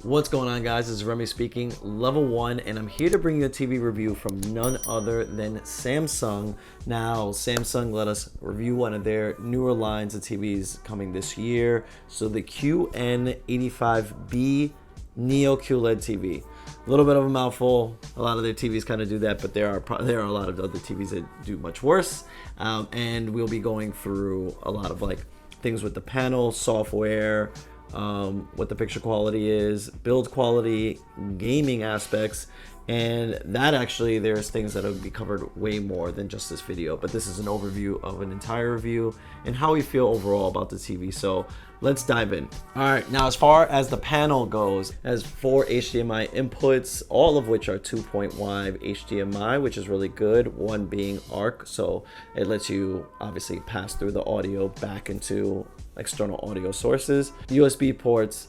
What's going on, guys? This is Remy speaking, Level 1, and I'm here to bring you a TV review from none other than Samsung. Now, Samsung let us review one of their newer lines of TVs coming this year. So the QN85B Neo QLED TV. A little bit of a mouthful. A lot of their TVs kind of do that, but there are a lot of other TVs that do much worse. And we'll be going through a lot of like things with the panel, software, what the picture quality is, build quality, gaming aspects, and that actually there's things that will be covered way more than just this video, but this is an overview of an entire review and how we feel overall about the TV. So let's dive in. All right, now as far as the panel goes, it has 4 HDMI inputs, all of which are 2.5 HDMI, which is really good, one being ARC, so it lets you obviously pass through the audio back into external audio sources, USB ports,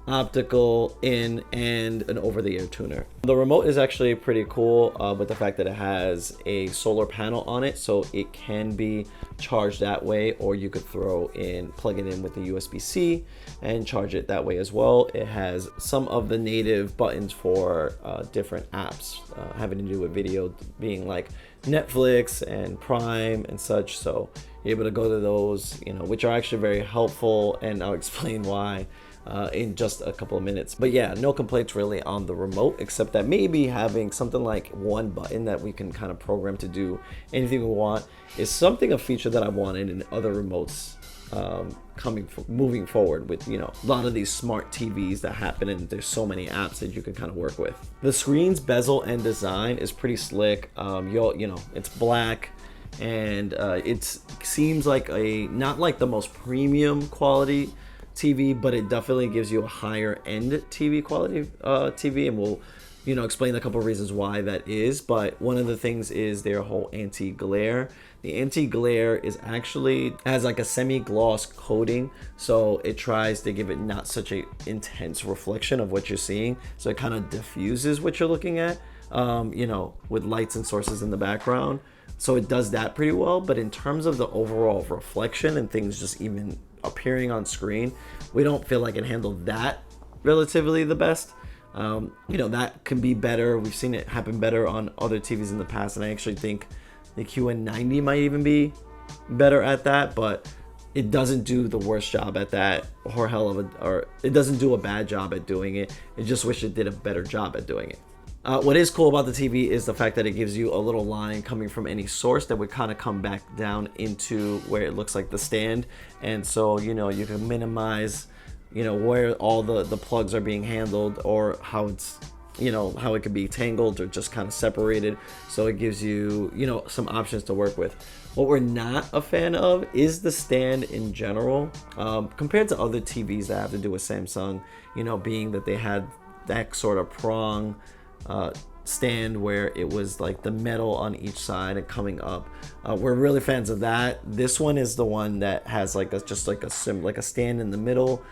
optical in, and an over-the-air tuner. The remote is actually pretty cool with the fact that it has a solar panel on it, so it can be charged that way, or you could plug it in with the USB-C and charge it that way as well. It has some of the native buttons for different apps having to do with video, being like Netflix and Prime and such, so you're able to go to those, which are actually very helpful, and I'll explain why in just a couple of minutes. But yeah, no complaints really on the remote, except that maybe having something like one button that we can kind of program to do anything we want is a feature that I wanted in other remotes moving forward with a lot of these smart TVs that happen, and there's so many apps that you can kind of work with. The screen's bezel and design is pretty slick. It's black, and it seems like not like the most premium quality TV, but it definitely gives you a higher end TV quality TV, and we'll explain a couple of reasons why that is. But one of the things is their whole anti-glare. The anti-glare is actually has like a semi-gloss coating, so it tries to give it not such a intense reflection of what you're seeing, so it kind of diffuses what you're looking at with lights and sources in the background. So it does that pretty well, but in terms of the overall reflection and things just even appearing on screen, we don't feel like it handled that relatively the best. That can be better. We've seen it happen better on other TVs in the past, and I actually think the QN90 might even be better at that, but it doesn't do the worst job at that, or it doesn't do a bad job at doing it. I just wish it did a better job at doing it. What is cool about the TV is the fact that it gives you a little line coming from any source that would kind of come back down into where it looks like the stand, and so you can minimize where all the plugs are being handled, or how it's how it could be tangled or just kind of separated, so it gives you some options to work with. What we're not a fan of is the stand in general, compared to other TVs that have to do with Samsung, being that they had that sort of prong stand where it was like the metal on each side and coming up. We're really fans of that. This one is the one that has like a stand in the middle.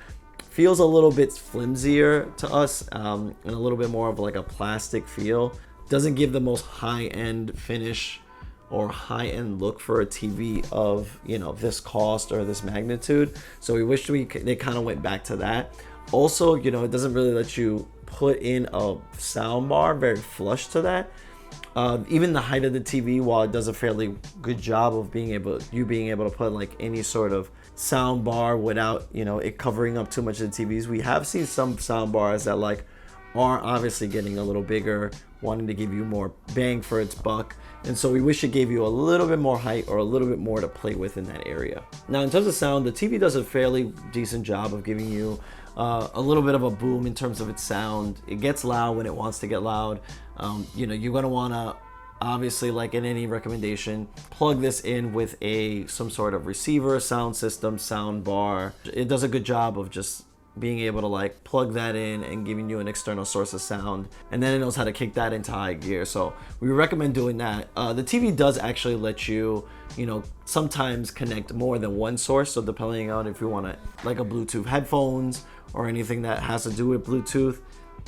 Feels a little bit flimsier to us, and a little bit more of like a plastic feel. Doesn't give the most high-end finish or high-end look for a TV of this cost or this magnitude. So we wish they kind of went back to that. Also, it doesn't really let you put in a sound bar very flush to that. Even the height of the TV, while it does a fairly good job of being able to put like any sort of sound bar without it covering up too much of the TVs. We have seen some sound bars that like are obviously getting a little bigger, wanting to give you more bang for its buck, and so we wish it gave you a little bit more height or a little bit more to play with in that area. Now, in terms of sound, the TV does a fairly decent job of giving you a little bit of a boom in terms of its sound. It gets loud when it wants to get loud. You're going to want to, obviously, like in any recommendation, plug this in with some sort of receiver, sound system, sound bar. It does a good job of just being able to like plug that in and giving you an external source of sound, and then it knows how to kick that into high gear. So we recommend doing that. The TV does actually let you sometimes connect more than one source, so depending on if you want to like a Bluetooth headphones or anything that has to do with Bluetooth,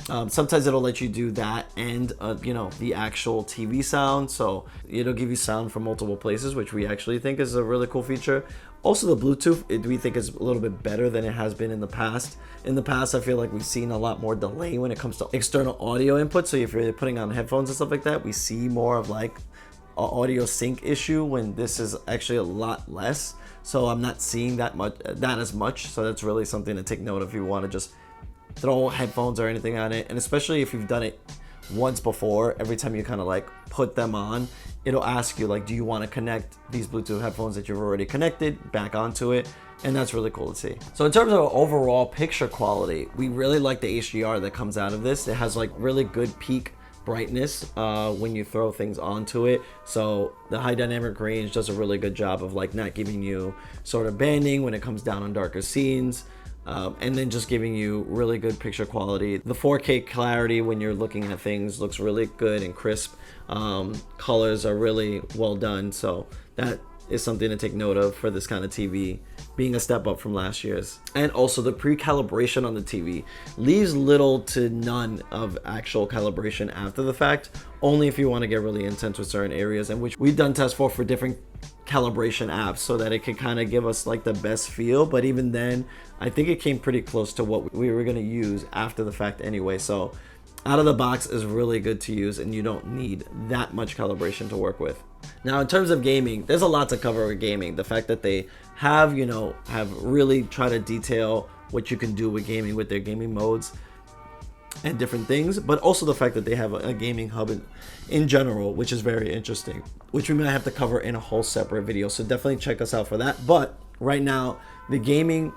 Sometimes it'll let you do that and you know, the actual TV sound, so it'll give you sound from multiple places, which we actually think is a really cool feature. Also, the Bluetooth, we think is a little bit better than it has been in the past. In the past, I feel like we've seen a lot more delay when it comes to external audio input. So if you're putting on headphones and stuff like that, we see more of like an audio sync issue, when this is actually a lot less. So I'm not seeing that as much. So that's really something to take note of if you want to just throw headphones or anything on it. And especially if you've done it once before, every time you kind of like put them on, it'll ask you like, do you want to connect these Bluetooth headphones that you've already connected back onto it? And that's really cool to see. So in terms of overall picture quality, we really like the HDR that comes out of this. It has like really good peak brightness when you throw things onto it. So the high dynamic range does a really good job of like not giving you sort of banding when it comes down on darker scenes. And then just giving you really good picture quality. The 4K clarity when you're looking at things looks really good and crisp. Colors are really well done, so that is something to take note of for this kind of TV, being a step up from last year's. And also the pre-calibration on the TV leaves little to none of actual calibration after the fact, only if you want to get really intense with certain areas, and which we've done tests for different calibration apps, so that it could kind of give us like the best feel. But even then, I think it came pretty close to what we were going to use after the fact anyway. So out of the box is really good to use, and you don't need that much calibration to work with. Now in terms of gaming, there's a lot to cover with gaming. The fact that they have really tried to detail what you can do with gaming with their gaming modes and different things, but also the fact that they have a gaming hub in general, which is very interesting, which we might have to cover in a whole separate video. So definitely check us out for that. But right now, the gaming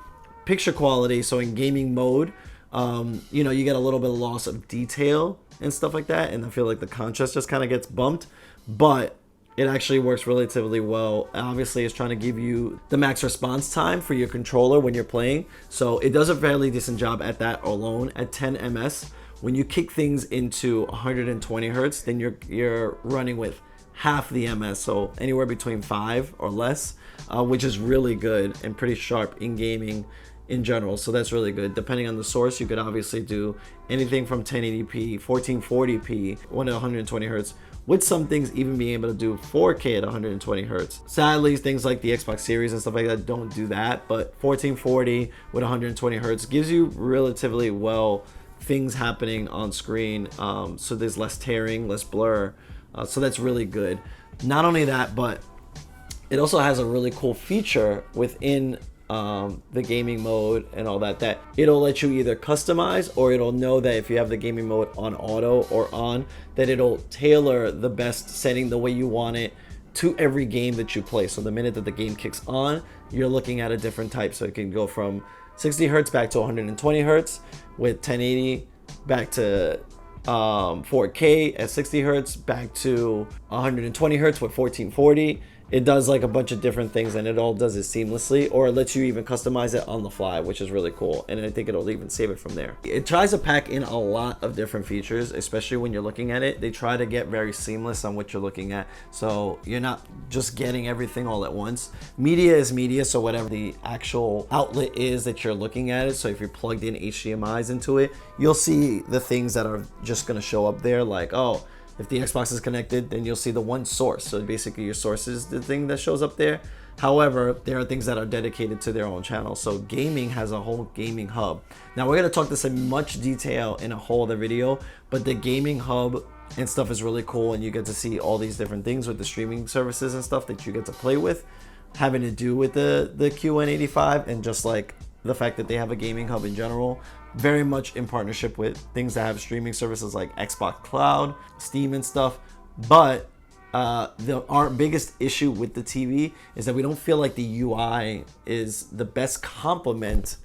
picture quality, so in gaming mode, you get a little bit of loss of detail and stuff like that, and I feel like the contrast just kind of gets bumped, but it actually works relatively well. Obviously, it's trying to give you the max response time for your controller when you're playing, so it does a fairly decent job at that alone. At 10 ms, when you kick things into 120 hertz, then you're running with half the ms, so anywhere between 5 or less, which is really good and pretty sharp in gaming in general. So that's really good. Depending on the source, you could obviously do anything from 1080p, 1440p, 120 hertz, with some things even being able to do 4K at 120 hertz. Sadly, things like the Xbox Series and stuff like that don't do that, but 1440 with 120 hertz gives you relatively well things happening on screen, so there's less tearing, less blur, so that's really good. Not only that, but it also has a really cool feature within the gaming mode and all that it'll let you either customize, or it'll know that if you have the gaming mode on auto or on, that it'll tailor the best setting the way you want it to every game that you play. So the minute that the game kicks on, you're looking at a different type. So it can go from 60 hertz back to 120 hertz with 1080, back to 4K at 60 hertz, back to 120 hertz with 1440. It does like a bunch of different things, and it all does it seamlessly, or it lets you even customize it on the fly, which is really cool. And I think it'll even save it from there. It tries to pack in a lot of different features, especially when you're looking at it. They try to get very seamless on what you're looking at, so you're not just getting everything all at once. Media is media, so whatever the actual outlet is that you're looking at it. So if you're plugged in HDMIs into it, you'll see the things that are just going to show up there, like, oh, if the Xbox is connected, then you'll see the one source. So basically your source is the thing that shows up there. However, there are things that are dedicated to their own channel. So gaming has a whole gaming hub. Now we're gonna talk this in much detail in a whole other video, but the gaming hub and stuff is really cool, and you get to see all these different things with the streaming services and stuff that you get to play with, having to do with the QN85, and just like the fact that they have a gaming hub in general, very much in partnership with things that have streaming services like Xbox Cloud, Steam and stuff. But our biggest issue with the TV is that we don't feel like the UI is the best complement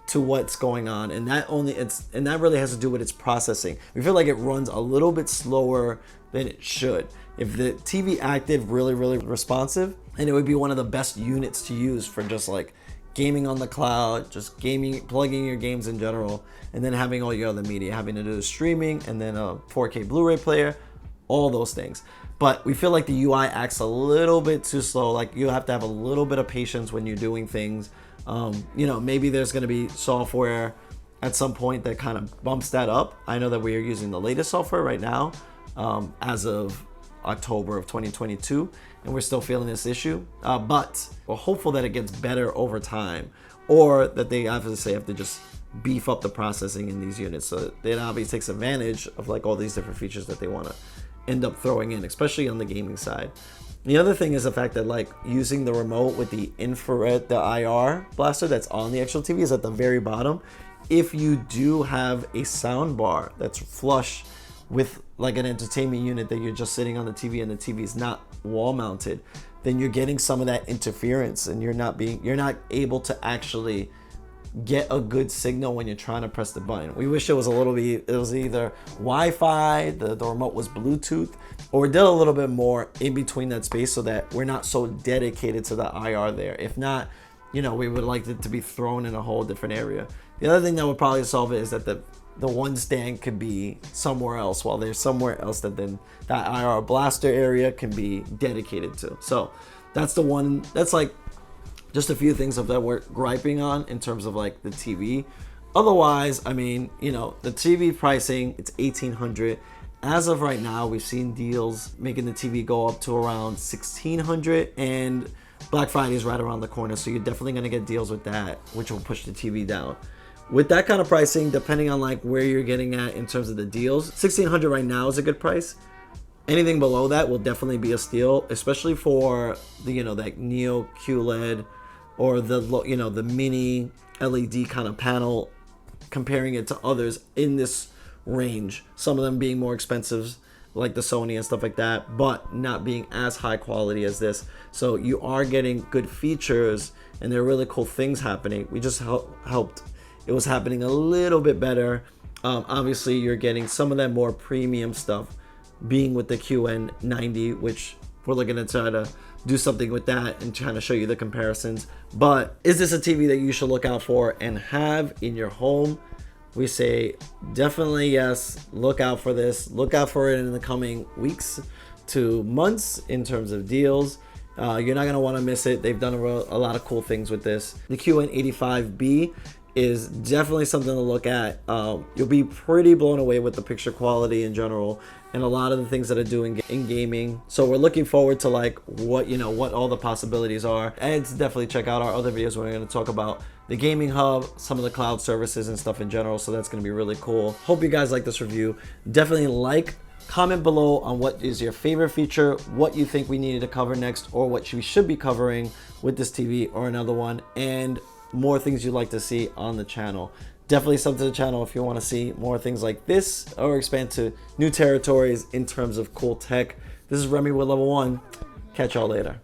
to what's going on, and that really has to do with its processing. We feel like it runs a little bit slower than it should. If the TV acted really responsive, and it would be one of the best units to use for just like gaming on the cloud, just gaming, plugging your games in general, and then having all your other media, having to do the streaming, and then a 4K Blu-ray player, all those things. But we feel like the UI acts a little bit too slow. Like you have to have a little bit of patience when you're doing things. Maybe there's going to be software at some point that kind of bumps that up. I know that we are using the latest software right now, as of October of 2022, and we're still feeling this issue, but we're hopeful that it gets better over time, or that they obviously have to just beef up the processing in these units, so it obviously takes advantage of like all these different features that they want to end up throwing in, especially on the gaming side. The other thing is the fact that like using the remote with the infrared, the IR blaster that's on the actual TV is at the very bottom. If you do have a sound bar that's flush with like an entertainment unit that you're just sitting on the TV and the TV is not wall mounted, then you're getting some of that interference and you're not able to actually get a good signal when you're trying to press the button. We wish it was either Wi-Fi, the remote was Bluetooth, or did a little bit more in between that space so that we're not so dedicated to the IR there. If not, we would like it to be thrown in a whole different area. The other thing that would probably solve it is that the one stand could be somewhere else, while there's somewhere else that then that IR blaster area can be dedicated to. So that's the one, that's like just a few things that we're griping on in terms of like the TV. Otherwise, I mean, the TV pricing, it's $1,800. As of right now, we've seen deals making the TV go up to around $1,600, and Black Friday is right around the corner, so you're definitely going to get deals with that, which will push the TV down. With that kind of pricing, depending on like where you're getting at in terms of the deals, $1,600 right now is a good price. Anything below that will definitely be a steal, especially for the that Neo QLED or the mini LED kind of panel, comparing it to others in this range. Some of them being more expensive, like the Sony and stuff like that, but not being as high quality as this. So you are getting good features and there are really cool things happening. We just helped it was happening a little bit better. Obviously you're getting some of that more premium stuff being with the QN90, which we're looking to try to do something with that and trying to show you the comparisons. But is this a TV that you should look out for and have in your home? We say definitely yes. Look out for this. Look out for it in the coming weeks to months in terms of deals. You're not going to want to miss it. They've done a lot of cool things with this. The QN85B is definitely something to look at. You'll be pretty blown away with the picture quality in general and a lot of the things that are doing in gaming. So we're looking forward to like what all the possibilities are, and to definitely check out our other videos where we're going to talk about the gaming hub, some of the cloud services and stuff in general. So that's going to be really cool. Hope you guys like this review. Definitely comment below on what is your favorite feature, what you think we needed to cover next, or what we should be covering with this TV or another one, and more things you'd like to see on the channel. Definitely sub to the channel if you want to see more things like this or expand to new territories in terms of cool tech. This is Remy with Level 1. Catch y'all later.